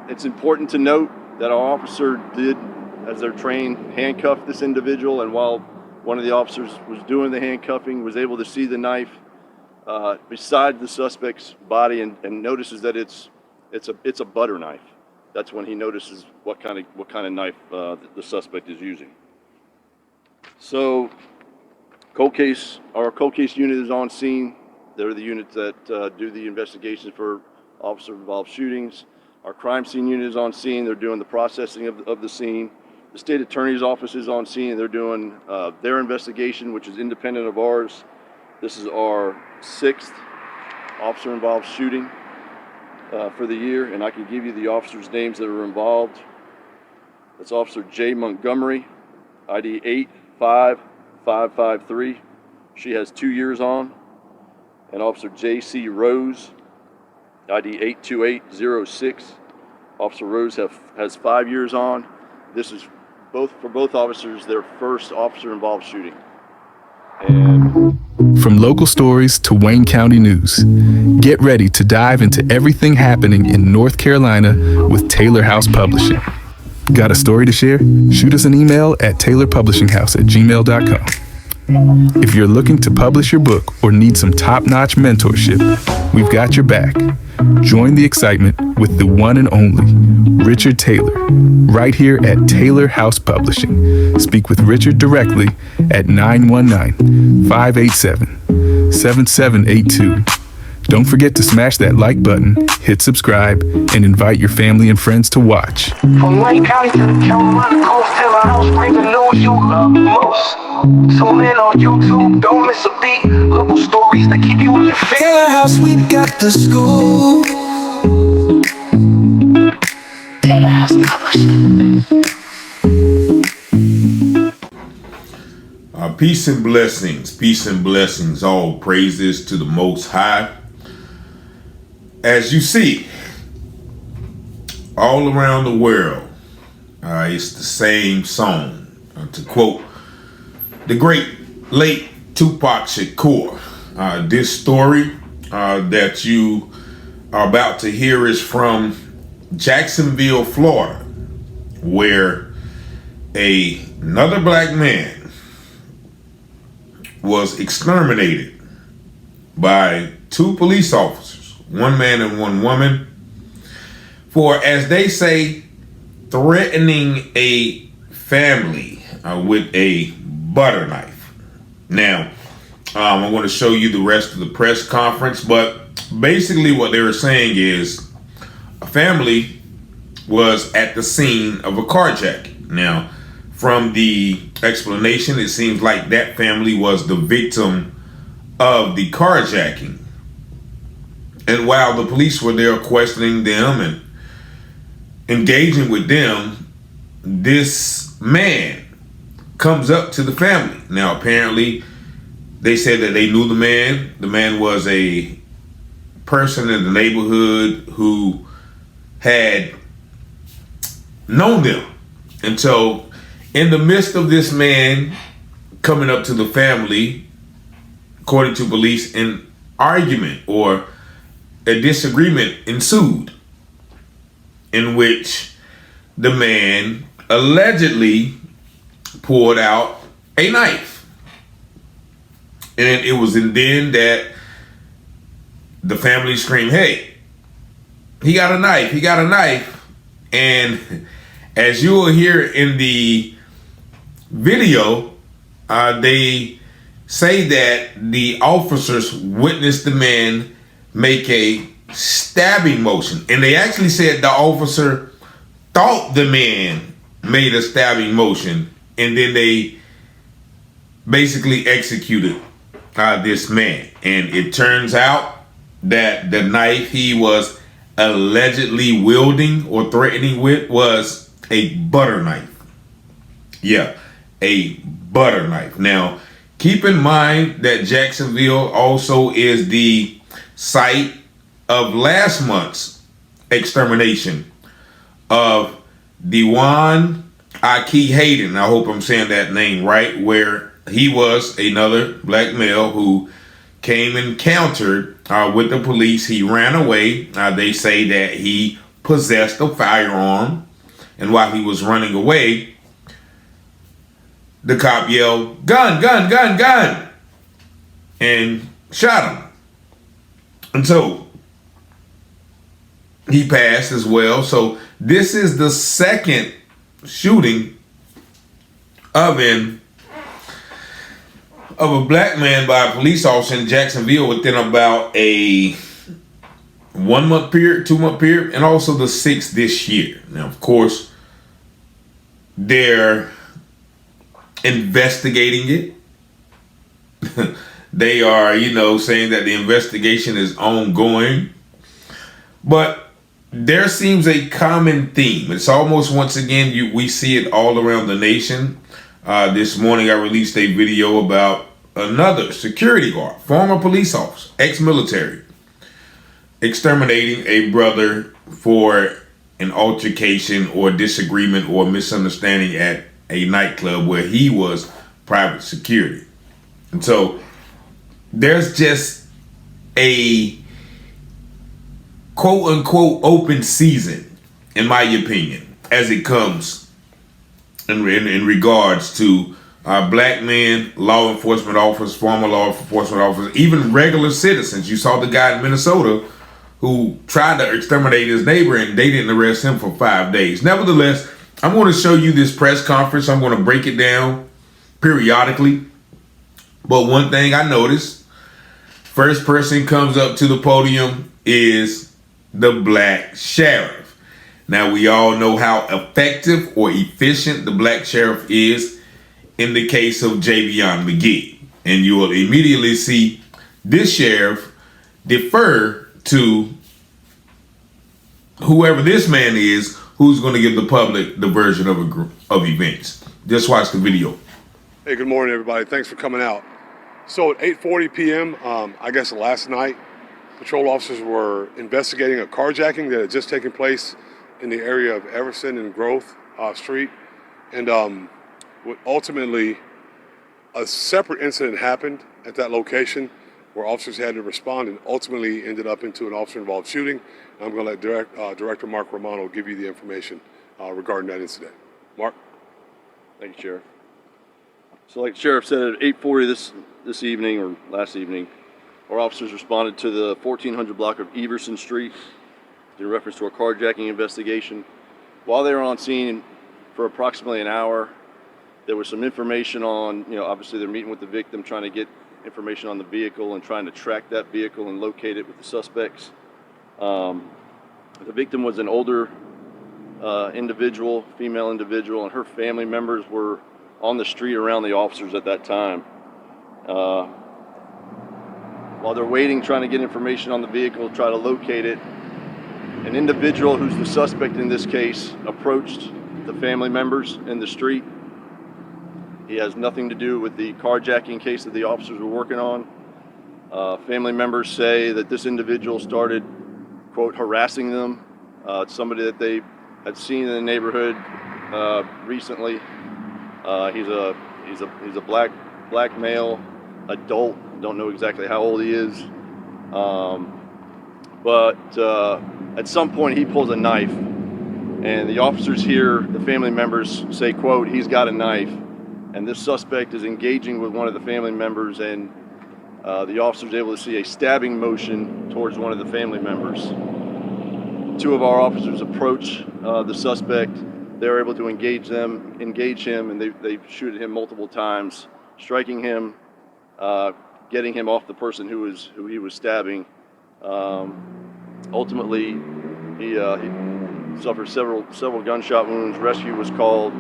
It's important to note that our officer did, as they're trained, handcuff this individual, and while one of the officers was doing the handcuffing, was able to see the knife beside the suspect's body and notices that it's a butter knife. That's when he notices what kind of knife the suspect is using. So, our cold case unit is on scene. They're the units that do the investigations for officer-involved shootings. Our crime scene unit is on scene. They're doing the processing of the scene. The state attorney's office is on scene. They're doing their investigation, which is independent of ours. This is our 6th officer-involved shooting for the year, and I can give you the officers' names that are involved. That's Officer J. Montgomery, ID 85553. She has 2 years on. And Officer J.C. Rose, ID 82806. Officer Rose has 5 years on. This is for both officers, their first officer-involved shooting. And from local stories to Wayne County news, get ready to dive into everything happening in North Carolina with Taylor House Publishing. Got a story to share? Shoot us an email at taylorpublishinghouse@gmail.com. If you're looking to publish your book or need some top-notch mentorship, we've got your back. Join the excitement with the one and only Richard Taylor, right here at Taylor House Publishing. Speak with Richard directly at 919-587-7782. Don't forget to smash that like button, hit subscribe, and invite your family and friends to watch. From Wayne County to the Carolina coast, Taylor House bring the news you love most. Tune in on YouTube, don't miss a beat. Local stories that keep you on your feet. Taylor House, we got the school. Taylor House Publishing. Peace and blessings, all praises to the Most High. As you see, all around the world, it's the same song. To quote the great late Tupac Shakur, this story that you are about to hear is from Jacksonville, Florida, where another black man was exterminated by 2 police officers, 1 man and 1 woman, for, as they say, threatening a family with a butter knife. Now, I'm going to show you the rest of the press conference, but basically what they were saying is a family was at the scene of a carjacking. Now, from the explanation, it seems like that family was the victim of the carjacking. And while the police were there questioning them and engaging with them, this man comes up to the family. Now, apparently, they said that they knew the man. The man was a person in the neighborhood who had known them. And so, in the midst of this man coming up to the family, according to police, an argument or a disagreement ensued, in which the man allegedly pulled out a knife. And it was then that the family screamed, "Hey, he got a knife, he got a knife." And as you will hear in the video, they say that the officers witnessed the man make a stabbing motion. And they actually said the officer thought the man made a stabbing motion, and then they basically executed this man. And it turns out that the knife he was allegedly wielding or threatening with was a butter knife. Yeah, a butter knife. Now, keep in mind that Jacksonville also is the site of last month's extermination of Dewan Aki Hayden. I hope I'm saying that name right, where he was another black male who came encountered with the police. He ran away. They say that he possessed a firearm, and while he was running away, the cop yelled, "Gun, gun, gun, gun," and shot him. And so he passed as well. So this is the second shooting of a black man by a police officer in Jacksonville within about a 1 month period, 2 month period, and also the 6th this year. Now, of course, they're investigating it. They are, saying that the investigation is ongoing. But there seems a common theme. It's almost, once again, we see it all around the nation. This morning I released a video about another security guard, former police officer, ex-military, exterminating a brother for an altercation or disagreement or misunderstanding at a nightclub where he was private security. And so there's just a quote unquote open season, in my opinion, as it comes in regards to black men, law enforcement officers, former law enforcement officers, even regular citizens. You saw the guy in Minnesota who tried to exterminate his neighbor and they didn't arrest him for 5 days. Nevertheless, I'm going to show you this press conference. I'm going to break it down periodically. But one thing I noticed, first person comes up to the podium is the black sheriff. Now, we all know how effective or efficient the black sheriff is in the case of Javion McGee. And you will immediately see this sheriff defer to whoever this man is who's going to give the public the version of events. Just watch the video. Hey, good morning, everybody. Thanks for coming out. So at 8:40 p.m., I guess last night, patrol officers were investigating a carjacking that had just taken place in the area of Everson and Growth Street. And ultimately, a separate incident happened at that location where officers had to respond and ultimately ended up into an officer-involved shooting. I'm going to let Director Mark Romano give you the information regarding that incident. Mark? Thank you, Sheriff. So like the Sheriff said, at 8:40 this evening, or last evening, our officers responded to the 1400 block of Everson Street in reference to a carjacking investigation. While they were on scene for approximately an hour, there was some information on, obviously they're meeting with the victim, trying to get information on the vehicle and trying to track that vehicle and locate it with the suspects. The victim was an older individual, female individual, and her family members were on the street around the officers at that time. While they're waiting, trying to get information on the vehicle, try to locate it, an individual who's the suspect in this case approached the family members in the street. He has nothing to do with the carjacking case that the officers were working on. Family members say that this individual started, quote, harassing them. It's somebody that they had seen in the neighborhood recently. He's a black male, adult. Don't know exactly how old he is. But at some point he pulls a knife, and the officers hear the family members say, quote, "He's got a knife." And this suspect is engaging with one of the family members, and the officer is able to see a stabbing motion towards one of the family members. Two of our officers approach the suspect. They're able to engage him, and they shoot at him multiple times, striking him, getting him off the person who he was stabbing. Ultimately, he suffered several gunshot wounds. Rescue was called.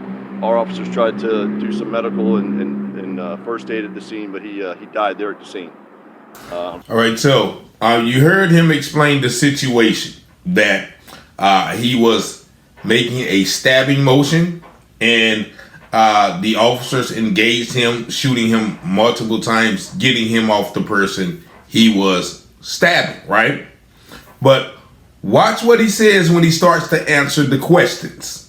Our officers tried to do some medical and first aid at the scene, but he died there at the scene. All right, so you heard him explain the situation, that he was making a stabbing motion, and the officers engaged him, shooting him multiple times, getting him off the person he was stabbing, right? But watch what he says when he starts to answer the questions,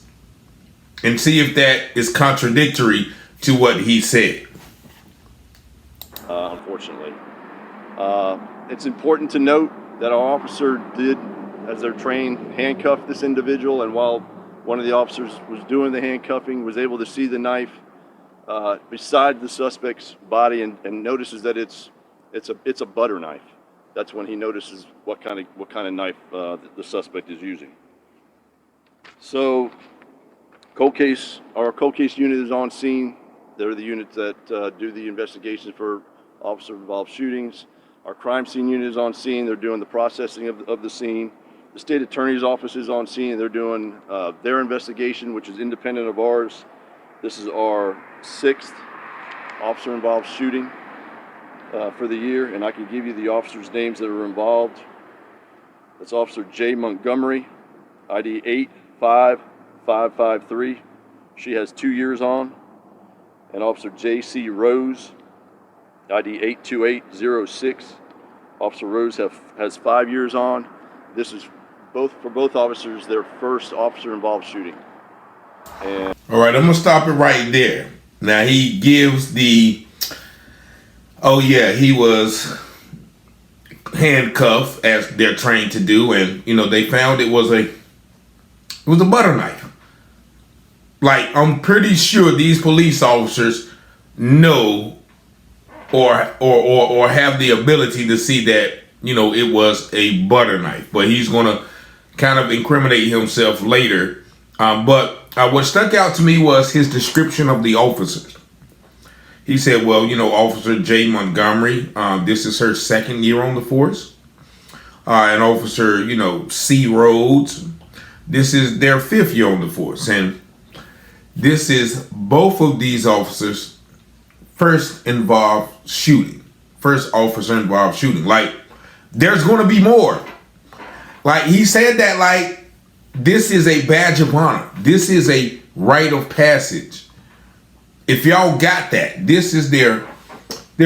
and see if that is contradictory to what he said. Unfortunately. It's important to note that our officer did as their train, handcuffed this individual, and while one of the officers was doing the handcuffing, was able to see the knife beside the suspect's body and notices that it's a butter knife. That's when he notices what kind of knife the suspect is using. So, our cold case unit is on scene. They're the units that do the investigations for officer-involved shootings. Our crime scene unit is on scene. They're doing the processing of the scene. The state attorney's office is on scene. They're doing their investigation, which is independent of ours. This is our 6th officer-involved shooting for the year, and I can give you the officers' names that are involved. That's Officer J. Montgomery, ID 85553. She has 2 years on. And Officer J.C. Rose, ID 82806. Officer Rose has 5 years on. This is for both officers their first officer-involved shooting. And all right, I'm gonna stop it right there. Now he gives the, oh yeah, he was handcuffed as they're trained to do, and they found it was a butter knife. Like, I'm pretty sure these police officers know or have the ability to see that it was a butter knife, but he's gonna kind of incriminate himself later. But what stuck out to me was his description of the officers. He said, well, Officer J. Montgomery, this is her 2nd year on the force. And Officer, C. Rhodes, this is their 5th year on the force. And this is both of these officers' first officer involved shooting. Like, there's going to be more. Like, he said that like, this is a badge of honor. This is a rite of passage. If y'all got that, this is their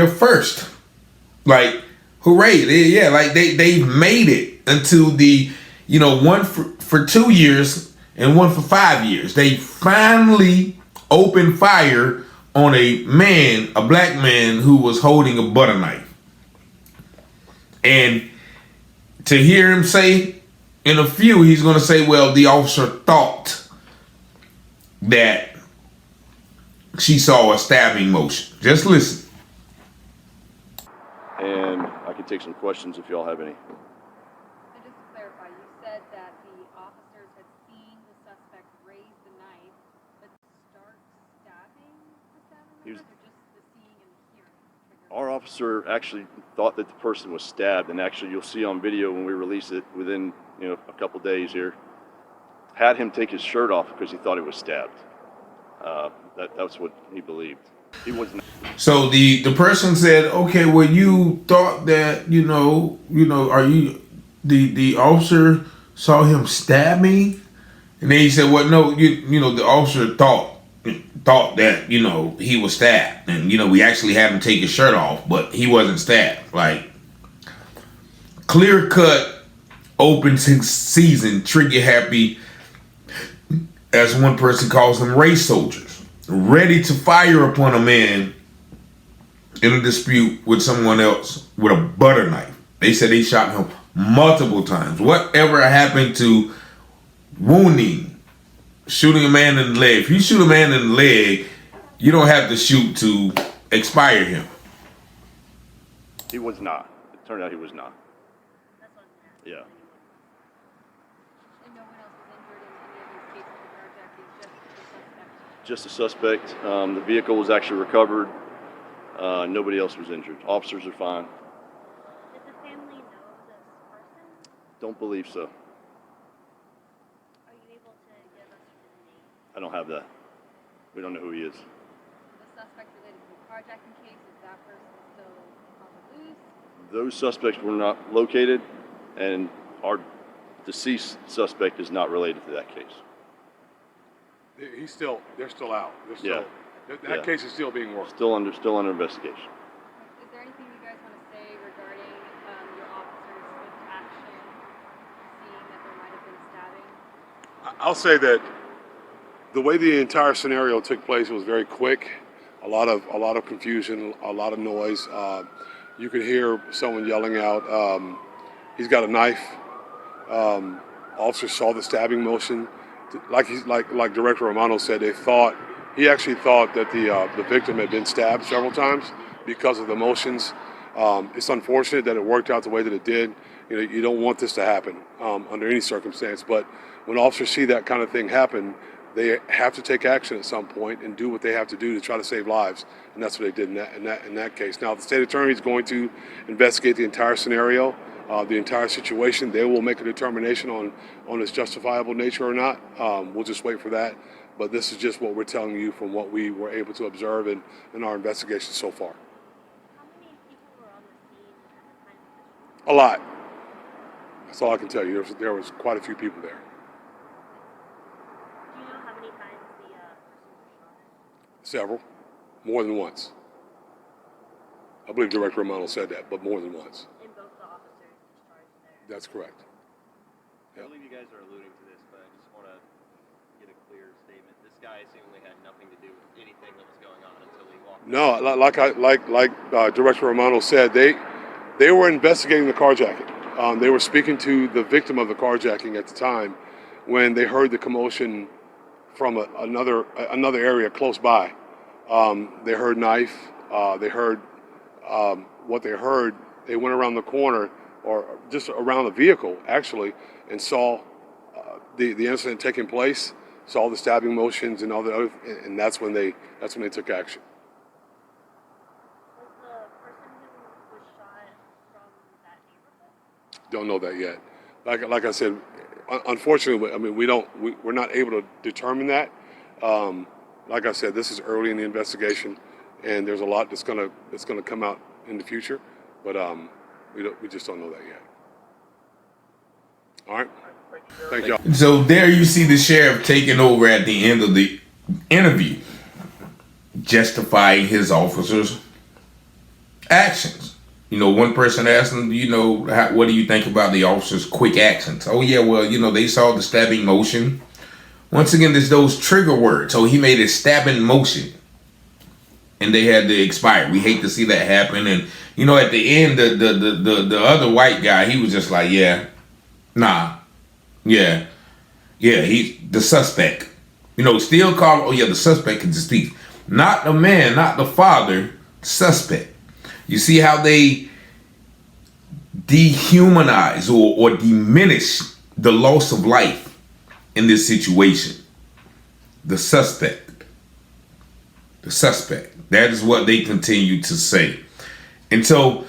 first. Like, hooray. They've made it into the, one for 2 years and one for 5 years. They finally opened fire on a black man who was holding a butter knife. And to hear him say, in a few, he's going to say, well, the officer thought that she saw a stabbing motion. Just listen. And I can take some questions if y'all have any. And just to clarify, you said that the officers had seen the suspect raise the knife, but start stabbing the knife, or just the seeing and hearing? Our officer actually thought that the person was stabbed, and actually you'll see on video when we release it within a couple days here, had him take his shirt off because he thought he was stabbed. That's what he believed. He wasn't. So the person said, okay, well, you thought that, are you, the officer saw him stab me? And then he said, well, no, the officer thought that, he was stabbed. And, we actually had him take his shirt off, but he wasn't stabbed. Like, clear cut, open season, trigger happy, as one person calls them, race soldiers, ready to fire upon a man in a dispute with someone else with a butter knife. They said they shot him multiple times. Whatever happened to wounding, shooting a man in the leg? If you shoot a man in the leg, you don't have to shoot to expire him. He was not. It turned out he was not. That's what I'm asking. Yeah. And no one else was injured in any of these cases of carjacking, Just the suspect. The vehicle was actually recovered. Nobody else was injured. Officers are fine. Did the family know this person? Don't believe so. Are you able to give us his name? I don't have that. We don't know who he is. The suspect related to the carjacking case, is that person still on the loose? Those suspects were not located, and our deceased suspect is not related to that case. They're still out. Yeah. That case is still being worked. Still under investigation. Is there anything you guys want to say regarding your officers' swift action, seeing that there might have been stabbing? I'll say that the way the entire scenario took place was very quick. A lot of confusion, a lot of noise. You could hear someone yelling out, "He's got a knife." Officers saw the stabbing motion. Like Director Romano said, he actually thought that the victim had been stabbed several times because of the motions. It's unfortunate that it worked out the way that it did. You know, you don't want this to happen under any circumstance, but when officers see that kind of thing happen, they have to take action at some point and do what they have to do to try to save lives, and that's what they did in that case. Now, the state attorney is going to investigate the entire scenario, the entire situation. They will make a determination on its justifiable nature or not. We'll just wait for that. But this is just what we're telling you from what we were able to observe in our investigation so far. How many people were on the scene at the time? A lot. That's all I can tell you. There was quite a few people there. Do you know how many times the person was shot? Several. More than once. I believe Director Romano said that, but more than once. And both the officers discharged there? That's correct. I believe you guys are alluding to this, but I just want to get a clear statement. This guy seemingly had nothing to do with anything that was going on until he walked. No, like Director Romano said, they were investigating the carjacking. They were speaking to the victim of the carjacking at the time when they heard the commotion from another area close by. They heard knife. They heard what they heard. They went around the corner or just around the vehicle actually and saw the incident taking place. Saw the stabbing motions and all the other, and that's when they took action. Was the person who was shot from that neighborhood? Don't know that yet. Like I said, unfortunately, I mean we're not able to determine that. Like I said, this is early in the investigation, and there's a lot that's gonna come out in the future, but we just don't know that yet. All right. Thank y'all. So there you see the sheriff taking over at the end of the interview, justifying his officers' actions. You know, one person asked him, what do you think about the officers' quick actions? Oh yeah, well, they saw the stabbing motion. Once again, there's those trigger words. So he made a stabbing motion, and they had to expire. We hate to see that happen. And at the end, the other white guy, he was just like, yeah, nah. Yeah, he's the suspect. Still call, oh yeah, the suspect is deceased. Not the man, not the father, suspect. You see how they dehumanize or diminish the loss of life in this situation. The suspect. The suspect. That is what they continue to say. And so,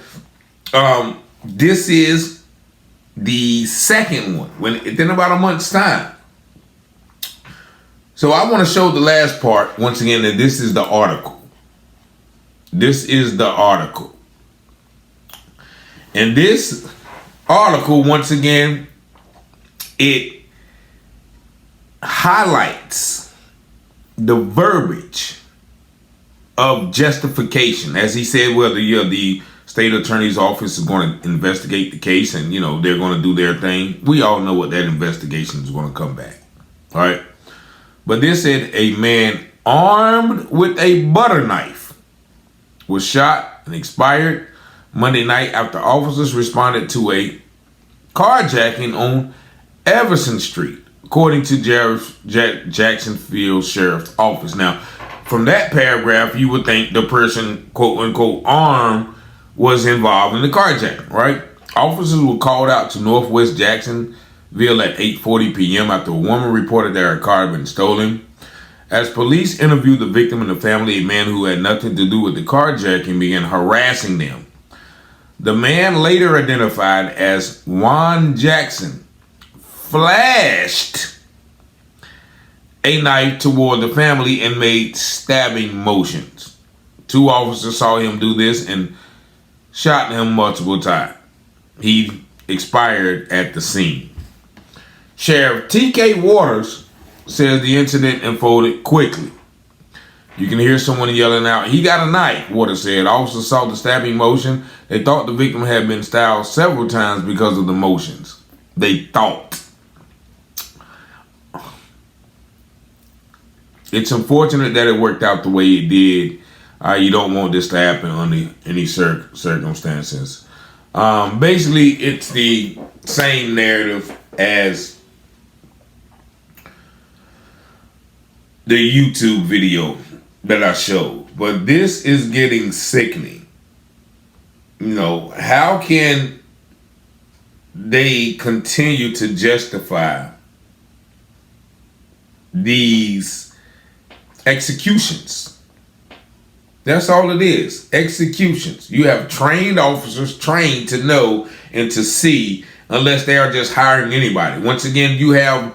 this is the second one, within about a month's time. So I want to show the last part once again, that this is the article. This is the article. And this article, once again, it highlights the verbiage of justification. As he said, well, the state attorney's office is going to investigate the case, and they're going to do their thing. We all know what that investigation is going to come back. All right. But this said a man armed with a butter knife was shot and expired Monday night after officers responded to a carjacking on Everson Street, according to Jacksonville Sheriff's Office. Now, from that paragraph, you would think the person, quote unquote, armed was involved in the carjacking, right? Officers were called out to Northwest Jacksonville at 8:40 p.m. after a woman reported that her car had been stolen. As police interviewed the victim and the family, a man who had nothing to do with the carjacking began harassing them. The man, later identified as Juan Jackson, flashed a knife toward the family and made stabbing motions. Two officers saw him do this and shot him multiple times. He expired at the scene. Sheriff T.K. Waters says the incident unfolded quickly. You can hear someone yelling out, "He got a knife," Waters said. Officers saw the stabbing motion. They thought the victim had been stabbed several times because of the motions. They thought. It's unfortunate that it worked out the way it did. You don't want this to happen under any circumstances. Basically, it's the same narrative as the YouTube video that I showed, but this is getting sickening. You know, how can they continue to justify these executions? That's all it is, executions. You have trained officers trained to know and to see, unless they are just hiring anybody. Once again, you have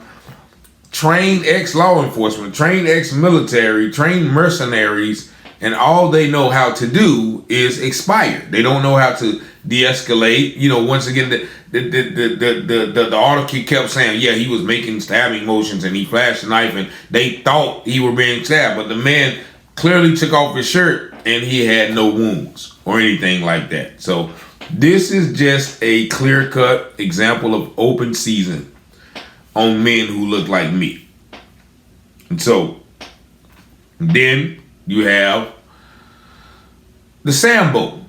trained ex-law enforcement, trained ex-military, trained mercenaries, and all they know how to do is expire. They don't know how to de-escalate. You know, once again, the article kept saying, yeah, he was making stabbing motions and he flashed a knife and they thought he were being stabbed, but the man clearly took off his shirt and he had no wounds or anything like that. So this is just a clear-cut example of open season on men who look like me. And so then you have the Sambo,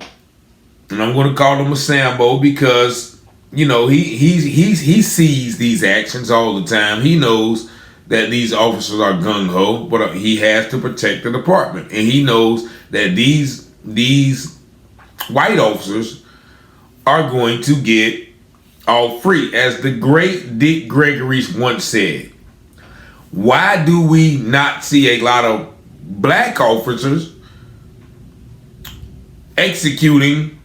and I'm going to call him a Sambo because, you know, he sees these actions all the time. He knows that these officers are gung-ho, but he has to protect the department, and he knows that these white officers are going to get all free. As the great Dick Gregory once said, why do we not see a lot of black officers executing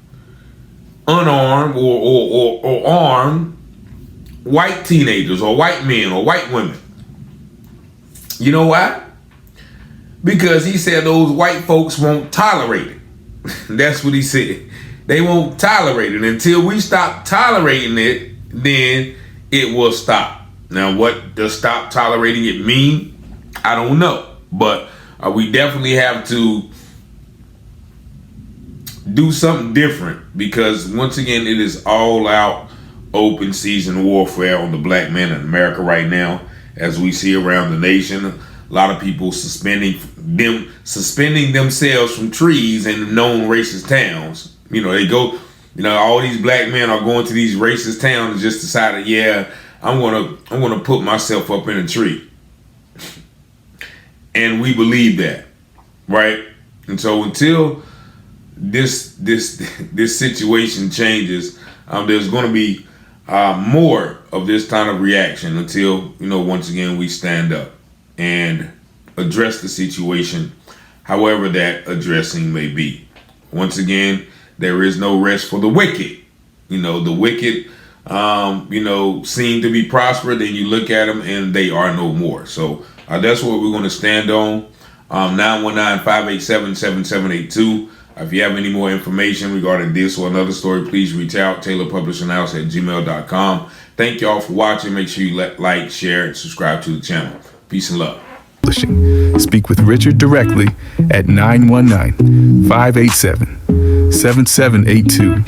unarmed or armed white teenagers or white men or white women? You know why? Because he said those white folks won't tolerate it. That's what he said. They won't tolerate it. Until we stop tolerating it, then it will stop. Now, what does stop tolerating it mean? I don't know. But we definitely have to do something different, because once again, it is all out open season warfare on the black man in America right now, as we see around the nation. A lot of people suspending themselves from trees in known racist towns. You know, they go, you know, all these black men are going to these racist towns and just decided, yeah, I'm gonna put myself up in a tree. And we believe that, right? And so until this situation changes, there's going to be more of this kind of reaction until, you know, once again, we stand up and address the situation, however that addressing may be. Once again, there is no rest for the wicked. You know, the wicked, you know, seem to be prosperous, then you look at them and they are no more. So that's what we're going to stand on. 919-587-7782. If you have any more information regarding this or another story, please reach out, taylorpublishinghouse@gmail.com. Thank y'all for watching. Make sure you like, share, and subscribe to the channel. Peace and love. Speak with Richard directly at 919-587-7782.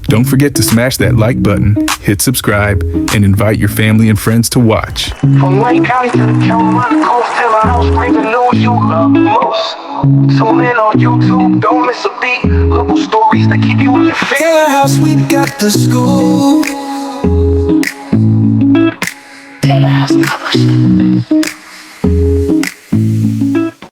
Don't forget to smash that like button, hit subscribe, and invite your family and friends to watch. From Wayne County to the Carolina coast, Taylor House bring the news you love most. Tune in on YouTube, don't miss a beat. Local stories that keep you in your feet. Taylor House, we got the scoop. Taylor House Publishing.